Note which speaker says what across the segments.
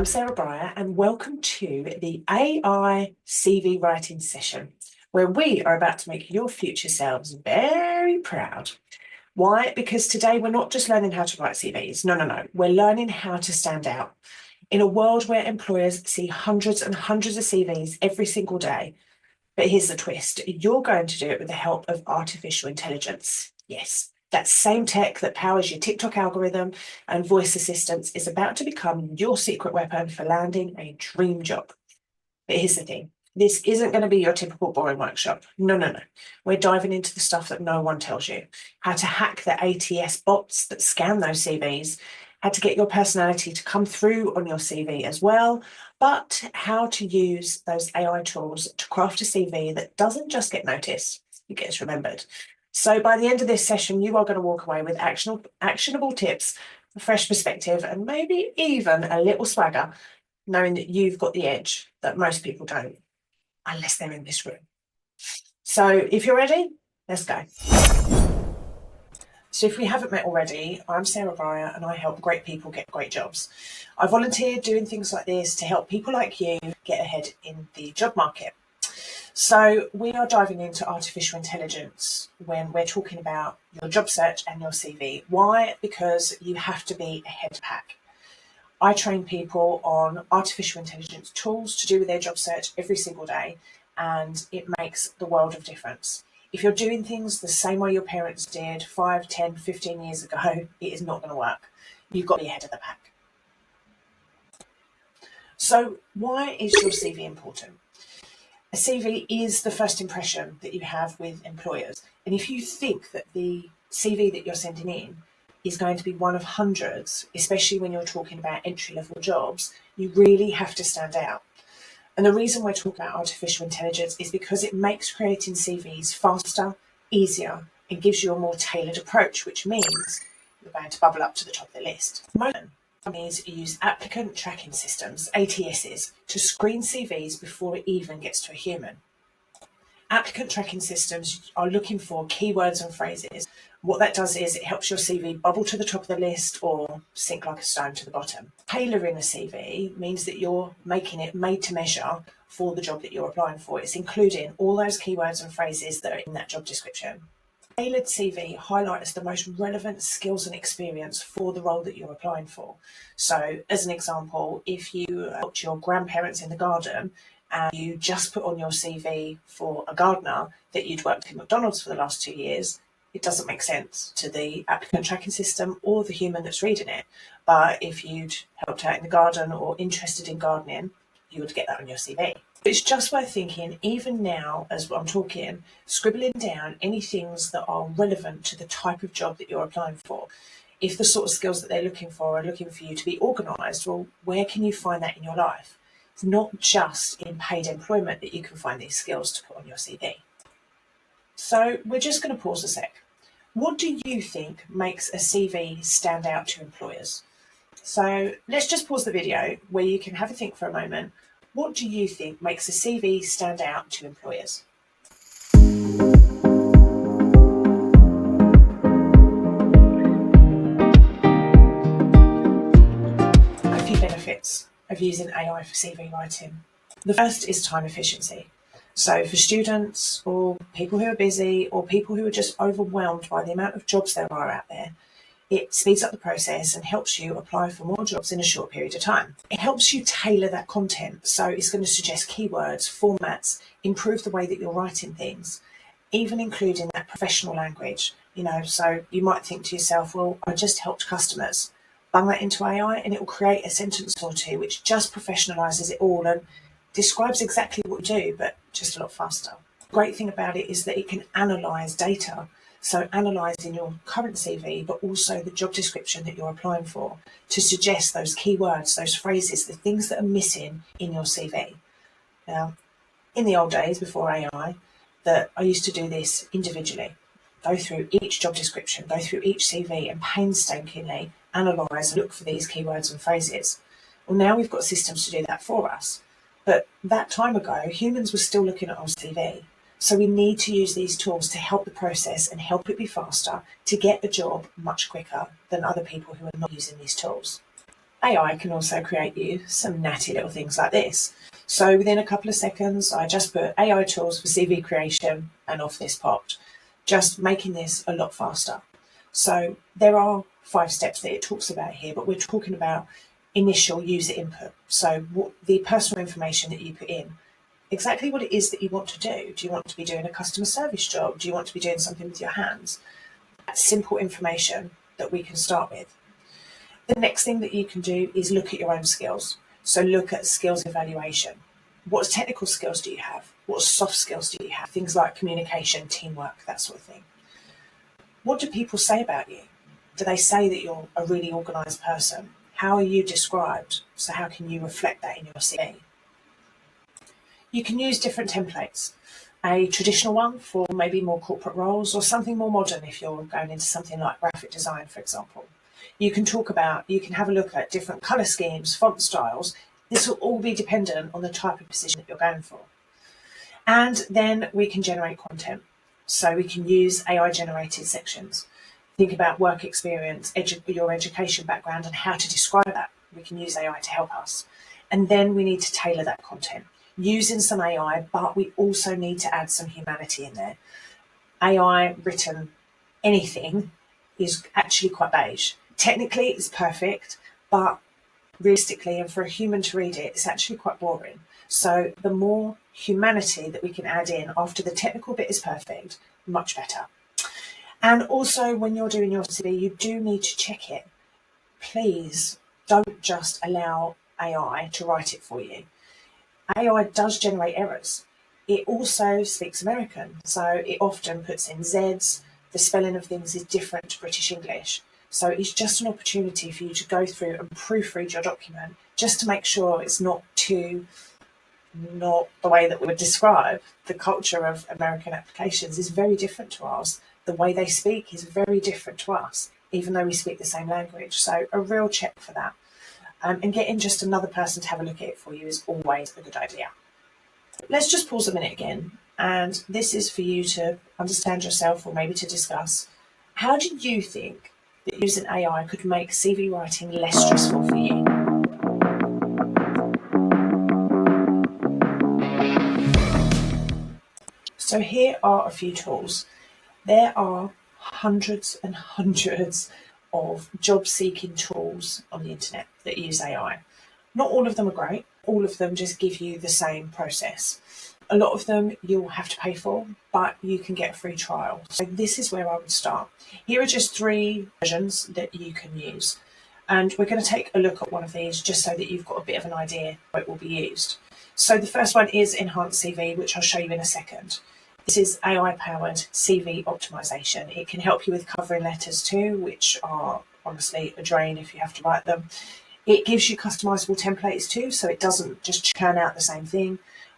Speaker 1: I'm Sarh Bryer and welcome to the AI CV writing session, where we are about to make your future selves very proud. Why? Because today we're not just learning how to write CVs. No. We're learning how to stand out. In a world where employers see hundreds and hundreds of CVs every single day, but here's the twist, you're going to do it with the help of artificial intelligence. Yes, that same tech that powers your TikTok algorithm and voice assistants is about to become your secret weapon for landing a dream job. But here's the thing, this isn't going to be your typical boring workshop. No. We're diving into the stuff that no one tells you. How to hack the ATS bots that scan those CVs, how to get your personality to come through on your CV as well, but how to use those AI tools to craft a CV that doesn't just get noticed, it gets remembered. So by the end of this session, you are going to walk away with actionable tips, a fresh perspective, and maybe even a little swagger, knowing that you've got the edge that most people don't, unless they're in this room. So if you're ready, let's go. So if we haven't met already, I'm Sarh Bryer and I help great people get great jobs. I volunteer doing things like this to help people like you get ahead in the job market. So we are diving into artificial intelligence when we're talking about your job search and your CV. Why? Because you have to be ahead of the pack. I train people on artificial intelligence tools to do with their job search every single day, and it makes the world of difference. If you're doing things the same way your parents did 5, 10, 15 years ago, it is not going to work. You've got to be ahead of the pack. So why is your CV important? A CV is the first impression that you have with employers. And if you think that the CV that you're sending in is going to be one of hundreds, especially when you're talking about entry-level jobs, you really have to stand out. And the reason we're talking about artificial intelligence is because it makes creating CVs faster, easier, and gives you a more tailored approach, which means you're going to bubble up to the top of the list. Most companies use applicant tracking systems, ATSs, to screen CVs before it even gets to a human. Applicant tracking systems are looking for keywords and phrases. What that does is it helps your CV bubble to the top of the list or sink like a stone to the bottom. Tailoring a CV means that you're making it made to measure for the job that you're applying for. It's including all those keywords and phrases that are in that job description. Tailored CV highlights the most relevant skills and experience for the role that you're applying for. So, as an example, if you helped your grandparents in the garden and you just put on your CV for a gardener that you'd worked in McDonald's for the last 2 years, it doesn't make sense to the applicant tracking system or the human that's reading it. But if you'd helped out in the garden or interested in gardening, you would get that on your CV. It's just worth thinking, even now as I'm talking, scribbling down any things that are relevant to the type of job that you're applying for. If the sort of skills that they're looking for are looking for you to be organised, well, where can you find that in your life? It's not just in paid employment that you can find these skills to put on your CV. So we're just going to pause a sec. What do you think makes a CV stand out to employers? So let's just pause the video where you can have a think for a moment. What do you think makes a CV stand out to employers? A few benefits of using AI for CV writing. The first is time efficiency. So for students or people who are busy or people who are just overwhelmed by the amount of jobs there are out there, it speeds up the process and helps you apply for more jobs in a short period of time. It helps you tailor that content. So it's going to suggest keywords, formats, improve the way that you're writing things, even including that professional language. So you might think to yourself, well, I just helped customers. Bung that into AI and it will create a sentence or two which just professionalizes it all and describes exactly what you do, but just a lot faster. The great thing about it is that it can analyze data. So analysing your current CV, but also the job description that you're applying for to suggest those keywords, those phrases, the things that are missing in your CV. Now, in the old days before AI, that I used to do this individually, go through each job description, go through each CV and painstakingly analyse and look for these keywords and phrases. Well, now we've got systems to do that for us. But that time ago, humans were still looking at our CV. So we need to use these tools to help the process and help it be faster to get a job much quicker than other people who are not using these tools. AI can also create you some natty little things like this. So within a couple of seconds, I just put AI tools for CV creation and off this popped, just making this a lot faster. So there are 5 steps that it talks about here, but we're talking about initial user input. So what the personal information that you put in, exactly what it is that you want to do. Do you want to be doing a customer service job? Do you want to be doing something with your hands? That's simple information that we can start with. The next thing that you can do is look at your own skills. So look at skills evaluation. What technical skills do you have? What soft skills do you have? Things like communication, teamwork, that sort of thing. What do people say about you? Do they say that you're a really organised person? How are you described? So how can you reflect that in your CV? You can use different templates. A traditional one for maybe more corporate roles, or something more modern if you're going into something like graphic design, for example. You can have a look at different colour schemes, font styles. This will all be dependent on the type of position that you're going for. And then we can generate content. So we can use AI generated sections. Think about work experience, your education background, and how to describe that. We can use AI to help us. And then we need to tailor that content using some AI, but we also need to add some humanity in there. AI written anything is actually quite beige. Technically, it's perfect, but realistically, and for a human to read it, it's actually quite boring. So the more humanity that we can add in after the technical bit is perfect, much better. And also, when you're doing your CV, you do need to check it. Please don't just allow AI to write it for you. AI does generate errors. It also speaks American, so it often puts in Zs. The spelling of things is different to British English. So it's just an opportunity for you to go through and proofread your document just to make sure it's not the way that we would describe. The culture of American applications is very different to ours. The way they speak is very different to us, even though we speak the same language. So a real check for that. And getting just another person to have a look at it for you is always a good idea. Let's just pause a minute again. And this is for you to understand yourself, or maybe to discuss. How do you think that using AI could make CV writing less stressful for you? So here are a few tools. There are hundreds and hundreds of job seeking tools on the internet that use AI. Not all of them are great. All of them just give you the same process. A lot of them you'll have to pay for, but you can get a free trial. So this is where I would start. Here are just 3 versions that you can use. And we're going to take a look at one of these just so that you've got a bit of an idea how it will be used. So the first one is Enhanced CV, which I'll show you in a second. This is AI-powered CV optimization. It can help you with covering letters too, which are honestly a drain if you have to write them. It gives you customizable templates too, so it doesn't just churn out the same thing.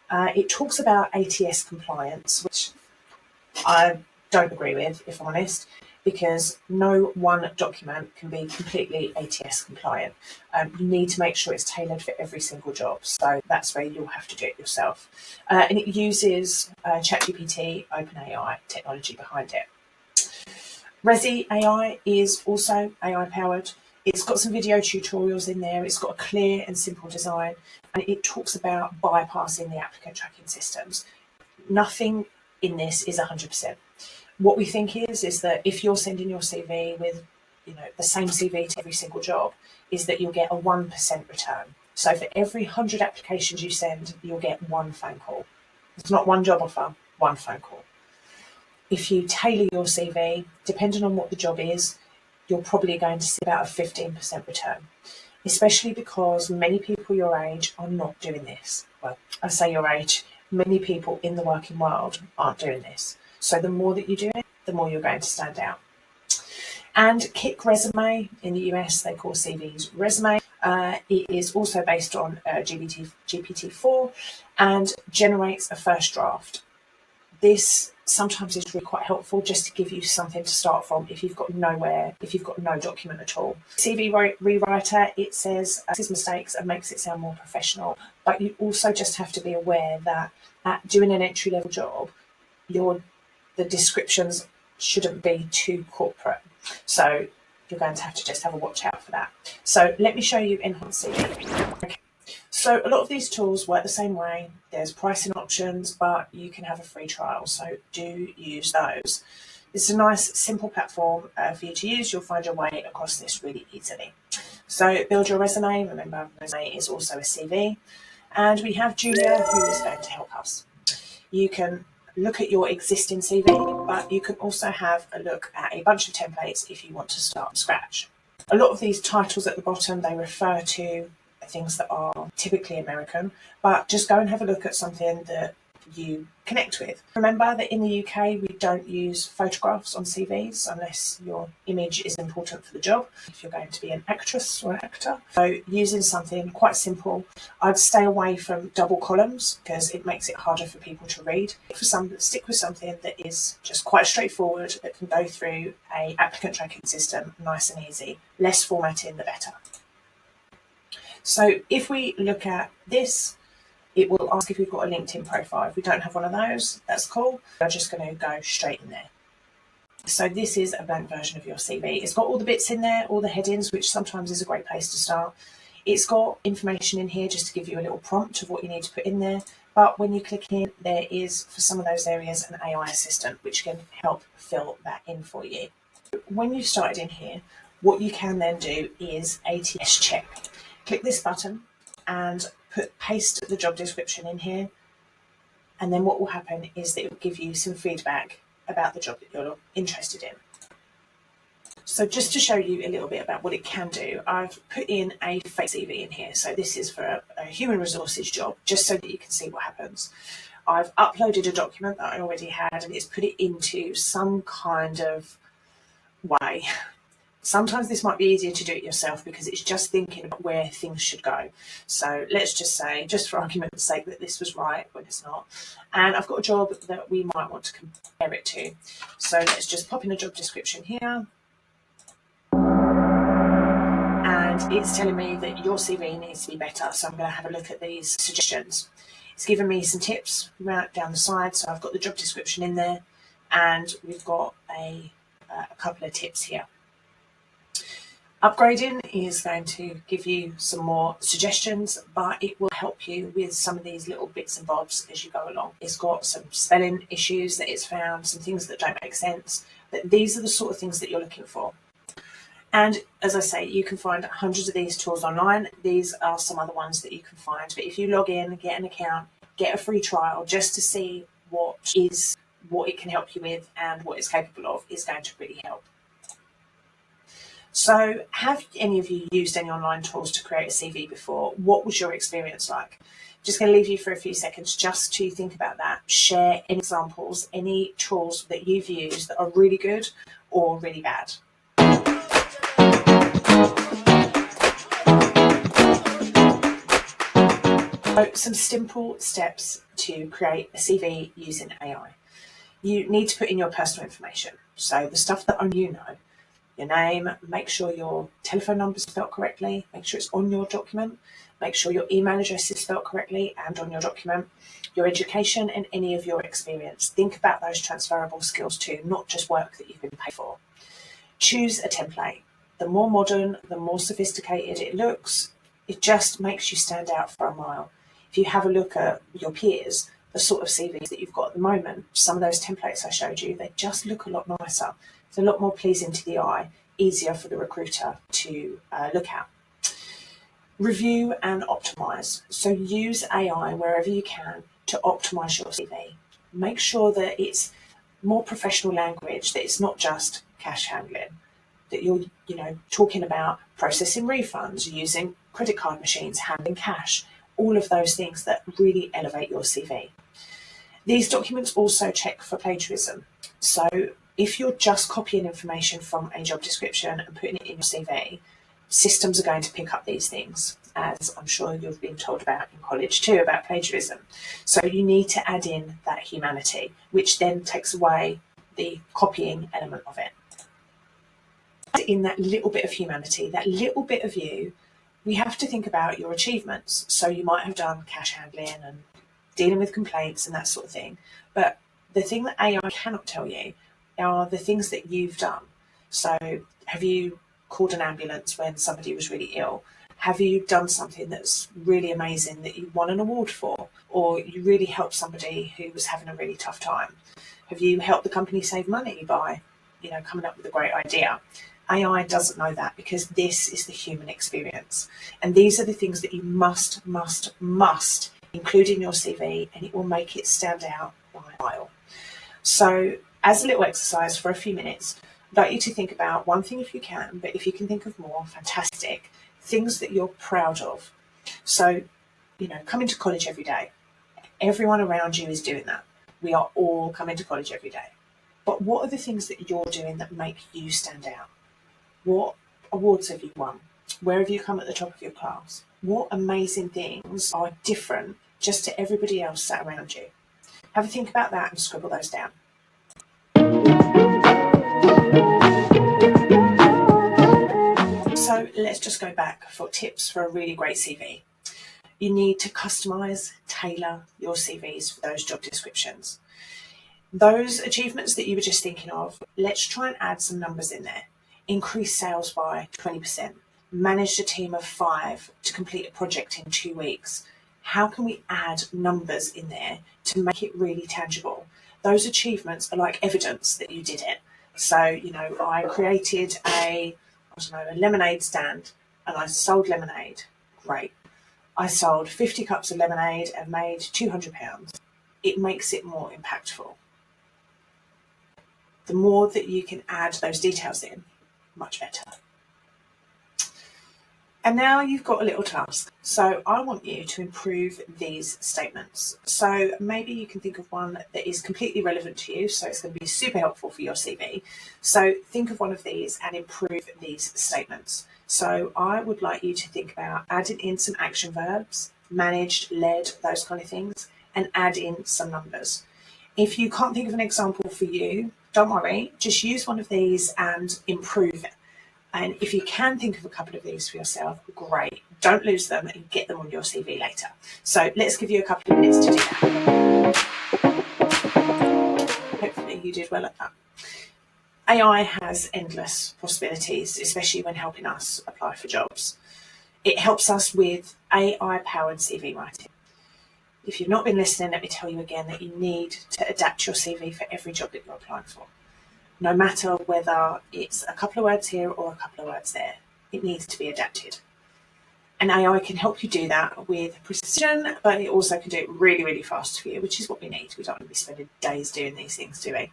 Speaker 1: It talks about ATS compliance, which I don't agree with, if I'm honest, because no one document can be completely ATS compliant. You need to make sure it's tailored for every single job, so that's where you'll have to do it yourself. And it uses ChatGPT, OpenAI technology behind it. Resi AI is also AI powered. It's got some video tutorials in there. It's got a clear and simple design, and it talks about bypassing the applicant tracking systems. Nothing in this is 100%. What we think is that if you're sending your CV with, the same CV to every single job, is that you'll get a 1% return. So for every 100 applications you send, you'll get 1 phone call. It's not 1 job offer, 1 phone call. If you tailor your CV, depending on what the job is, you're probably going to see about a 15% return, especially because many people your age are not doing this. Well, I say your age, many people in the working world aren't doing this. So the more that you do it, the more you're going to stand out. And Kick Resume, in the US, they call CVs Resume. It is also based on GPT-4 and generates a first draft. This sometimes is really quite helpful just to give you something to start from if you've got no document at all. CV rewriter, it says mistakes and makes it sound more professional, but you also just have to be aware that at doing an entry-level job, the descriptions shouldn't be too corporate. So you're going to have to just have a watch out for that. So let me show you Enhanced CV. Okay. So a lot of these tools work the same way. There's pricing options, but you can have a free trial, so do use those. It's a nice, simple platform for you to use. You'll find your way across this really easily. So build your resume. Remember, resume is also a CV. And we have Julia, who is going to help us. You can look at your existing CV, but you can also have a look at a bunch of templates if you want to start from scratch. A lot of these titles at the bottom, they refer to things that are typically American, but just go and have a look at something that you connect with. Remember that in the UK, we don't use photographs on CVs unless your image is important for the job, if you're going to be an actress or an actor. So using something quite simple, I'd stay away from double columns because it makes it harder for people to read. Stick with something that is just quite straightforward, that can go through an applicant tracking system, nice and easy. Less formatting, the better. So if we look at this, it will ask if we've got a LinkedIn profile. If we don't have one of those, that's cool. We're just going to go straight in there. So this is a blank version of your CV. It's got all the bits in there, all the headings, which sometimes is a great place to start. It's got information in here just to give you a little prompt of what you need to put in there. But when you click in, there is, for some of those areas, an AI assistant, which can help fill that in for you. When you've started in here, what you can then do is ATS check. Click this button and paste the job description in here, and then what will happen is that it will give you some feedback about the job that you're interested in. So just to show you a little bit about what it can do, I've put in a fake CV in here. So this is for a human resources job, just so that you can see what happens. I've uploaded a document that I already had, and it's put it into some kind of way. Sometimes this might be easier to do it yourself because it's just thinking about where things should go. So let's just say, just for argument's sake, that this was right when it's not. And I've got a job that we might want to compare it to. So let's just pop in a job description here. And it's telling me that your CV needs to be better. So I'm going to have a look at these suggestions. It's given me some tips right down the side. So I've got the job description in there, and we've got a couple of tips here. Upgrading is going to give you some more suggestions, but it will help you with some of these little bits and bobs as you go along. It's got some spelling issues that it's found, some things that don't make sense, but these are the sort of things that you're looking for. And as I say, you can find hundreds of these tools online. These are some other ones that you can find, but if you log in, get an account, get a free trial just to see what it can help you with and what it's capable of, is going to really help. So have any of you used any online tools to create a CV before? What was your experience like? Just going to leave you for a few seconds just to think about that. Share any examples, any tools that you've used that are really good or really bad. So some simple steps to create a CV using AI. You need to put in your personal information. So the stuff that only you know. Your name, make sure your telephone number is spelled correctly, make sure it's on your document, make sure your email address is spelled correctly and on your document, your education and any of your experience. Think about those transferable skills too, not just work that you've been paid for. Choose a template. The more modern, the more sophisticated it looks, it just makes you stand out for a mile. If you have a look at your peers, the sort of CVs that you've got at the moment, some of those templates I showed you, they just look a lot nicer. It's a lot more pleasing to the eye, easier for the recruiter to look at. Review and optimise. So use AI wherever you can to optimise your CV. Make sure that it's more professional language, that it's not just cash handling, that you're talking about processing refunds, using credit card machines, handling cash, all of those things that really elevate your CV. These documents also check for plagiarism. So if you're just copying information from a job description and putting it in your CV, systems are going to pick up these things, as I'm sure you've been told about in college too, about plagiarism. So you need to add in that humanity, which then takes away the copying element of it. Add in that little bit of humanity, that little bit of you, we have to think about your achievements. So you might have done cash handling and dealing with complaints and that sort of thing. But the thing that AI cannot tell you are the things that you've done. So have you called an ambulance when somebody was really ill? Have you done something that's really amazing that you won an award for? Or you really helped somebody who was having a really tough time? Have you helped the company save money by, coming up with a great idea? AI doesn't know that because this is the human experience. And these are the things that you must include in your CV, and it will make it stand out by a mile. So as a little exercise for a few minutes, I'd like you to think about one thing if you can, but if you can think of more, fantastic, things that you're proud of. So, coming to college every day, everyone around you is doing that. We are all coming to college every day. But what are the things that you're doing that make you stand out? What awards have you won? Where have you come at the top of your class? What amazing things are different just to everybody else sat around you? Have a think about that and scribble those down. So let's just go back for tips for a really great CV. You need to customise, tailor your CVs for those job descriptions. Those achievements that you were just thinking of, let's try and add some numbers in there. Increase sales by 20%. Managed a team of 5 to complete a project in 2 weeks. How can we add numbers in there to make it really tangible? Those achievements are like evidence that you did it. So, I created a lemonade stand and I sold lemonade. Great. I sold 50 cups of lemonade and made £200. It makes it more impactful. The more that you can add those details in, much better. And now you've got a little task. So I want you to improve these statements. So maybe you can think of one that is completely relevant to you, so it's going to be super helpful for your CV. So think of one of these and improve these statements. So I would like you to think about adding in some action verbs, managed, led, those kind of things, and add in some numbers. If you can't think of an example for you, don't worry, just use one of these and improve it. And if you can think of a couple of these for yourself, great. Don't lose them and get them on your CV later. So let's give you a couple of minutes to do that. Hopefully you did well at that. AI has endless possibilities, especially when helping us apply for jobs. It helps us with AI-powered CV writing. If you've not been listening, let me tell you again that you need to adapt your CV for every job that you're applying for. No matter whether it's a couple of words here or a couple of words there, it needs to be adapted. And AI can help you do that with precision, but it also can do it really, really fast for you, which is what we need. We don't want to be spending days doing these things, do we?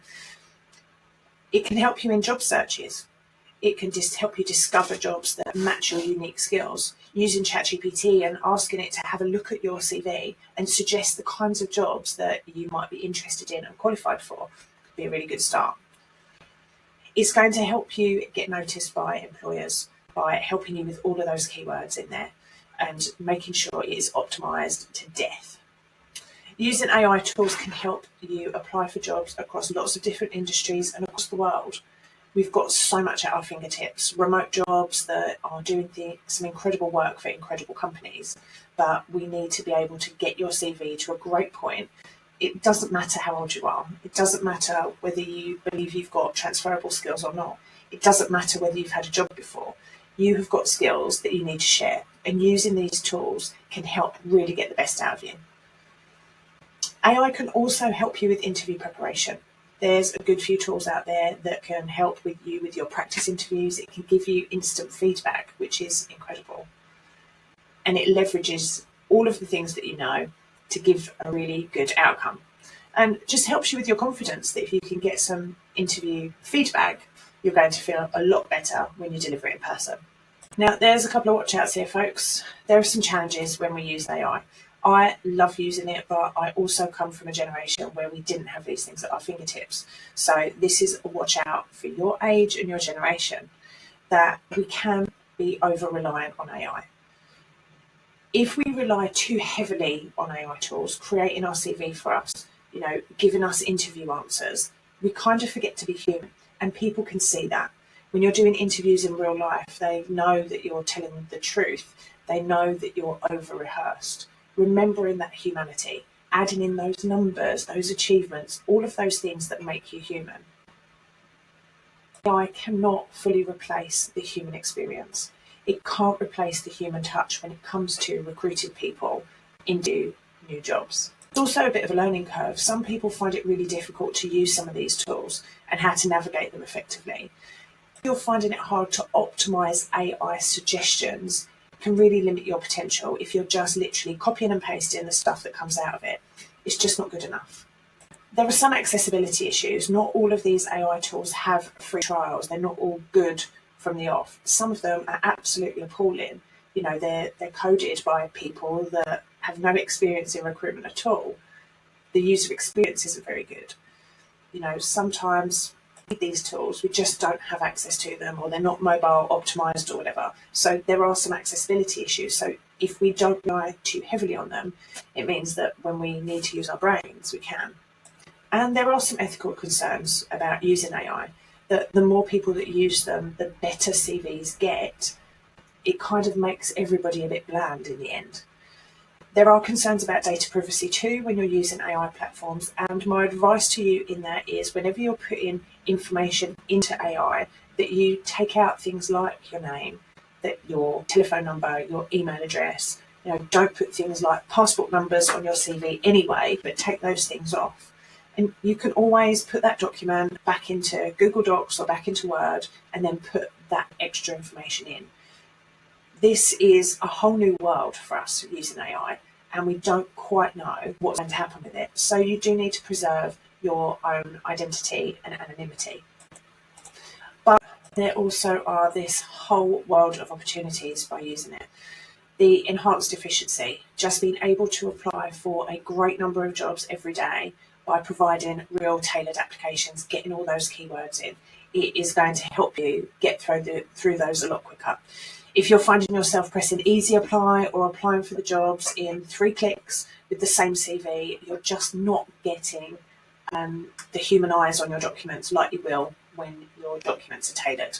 Speaker 1: It can help you in job searches. It can just help you discover jobs that match your unique skills. Using ChatGPT and asking it to have a look at your CV and suggest the kinds of jobs that you might be interested in and qualified for could be a really good start. It's going to help you get noticed by employers by helping you with all of those keywords in there and making sure it is optimised to death. Using AI tools can help you apply for jobs across lots of different industries and across the world. We've got so much at our fingertips, remote jobs that are doing some incredible work for incredible companies, but we need to be able to get your CV to a great point. It doesn't matter how old you are. It doesn't matter whether you believe you've got transferable skills or not. It doesn't matter whether you've had a job before. You have got skills that you need to share, and using these tools can help really get the best out of you. AI can also help you with interview preparation. There's a good few tools out there that can help with you with your practice interviews. It can give you instant feedback, which is incredible. And it leverages all of the things that you know to give a really good outcome. And just helps you with your confidence that if you can get some interview feedback, you're going to feel a lot better when you deliver it in person. Now, there's a couple of watch outs here, folks. There are some challenges when we use AI. I love using it, but I also come from a generation where we didn't have these things at our fingertips. So this is a watch out for your age and your generation, that we can be over-reliant on AI. If we rely too heavily on AI tools, creating our CV for us, giving us interview answers, we kind of forget to be human, and people can see that. When you're doing interviews in real life, they know that you're telling the truth. They know that you're over-rehearsed. Remembering that humanity, adding in those numbers, those achievements, all of those things that make you human. AI cannot fully replace the human experience. It can't replace the human touch when it comes to recruiting people into new jobs. It's also a bit of a learning curve. Some people find it really difficult to use some of these tools and how to navigate them effectively. If you're finding it hard to optimise AI suggestions, it can really limit your potential if you're just literally copying and pasting the stuff that comes out of it. It's just not good enough. There are some accessibility issues. Not all of these AI tools have free trials. They're not all good from the off. Some of them are absolutely appalling. You know, they're coded by people that have no experience in recruitment at all. The user experience isn't very good. You know, sometimes with these tools, we just don't have access to them, or they're not mobile optimized or whatever. So there are some accessibility issues. So if we don't rely too heavily on them, it means that when we need to use our brains, we can. And there are some ethical concerns about using AI, that the more people that use them, the better CVs get. It kind of makes everybody a bit bland in the end. There are concerns about data privacy too when you're using AI platforms, and my advice to you in that is whenever you're putting information into AI, that you take out things like your name, that your telephone number, your email address. You know, don't put things like passport numbers on your CV anyway, but take those things off. And you can always put that document back into Google Docs or back into Word and then put that extra information in. This is a whole new world for us using AI, and we don't quite know what's going to happen with it. So you do need to preserve your own identity and anonymity. But there also are this whole world of opportunities by using it. The enhanced efficiency, just being able to apply for a great number of jobs every day by providing real tailored applications, getting all those keywords in, it is going to help you get through those a lot quicker. If you're finding yourself pressing easy apply or applying for the jobs in 3 clicks with the same CV, you're just not getting the human eyes on your documents like you will when your documents are tailored.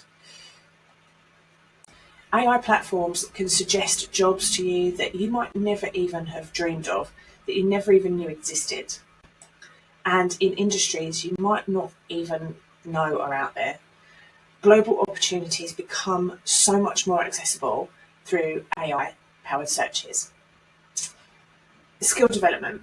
Speaker 1: AI platforms can suggest jobs to you that you might never even have dreamed of, that you never even knew existed. And in industries you might not even know are out there. Global opportunities become so much more accessible through AI-powered searches. Skill development.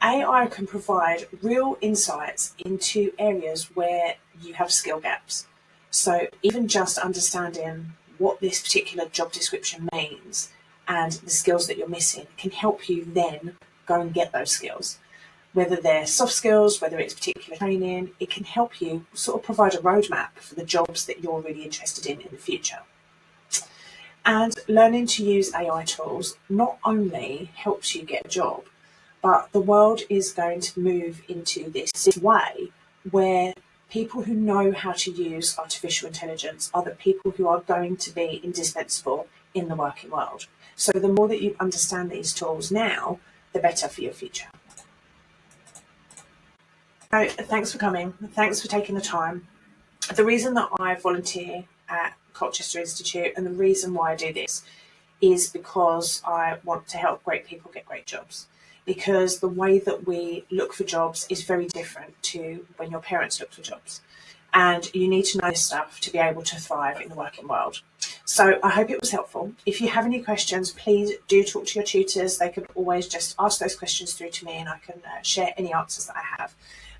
Speaker 1: AI can provide real insights into areas where you have skill gaps. So even just understanding what this particular job description means and the skills that you're missing can help you then go and get those skills. Whether they're soft skills, whether it's particular training, it can help you sort of provide a roadmap for the jobs that you're really interested in the future. And learning to use AI tools not only helps you get a job, but the world is going to move into this way where people who know how to use artificial intelligence are the people who are going to be indispensable in the working world. So the more that you understand these tools now, the better for your future. So thanks for coming. Thanks for taking the time. The reason that I volunteer at Colchester Institute and the reason why I do this is because I want to help great people get great jobs. Because the way that we look for jobs is very different to when your parents looked for jobs. And you need to know this stuff to be able to thrive in the working world. So I hope it was helpful. If you have any questions, please do talk to your tutors. They can always just ask those questions through to me and I can share any answers that I have.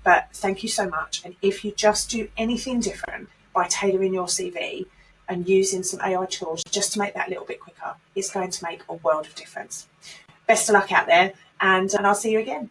Speaker 1: But thank you so much. And if you just do anything different by tailoring your CV and using some AI tools just to make that a little bit quicker, it's going to make a world of difference. Best of luck out there, and I'll see you again.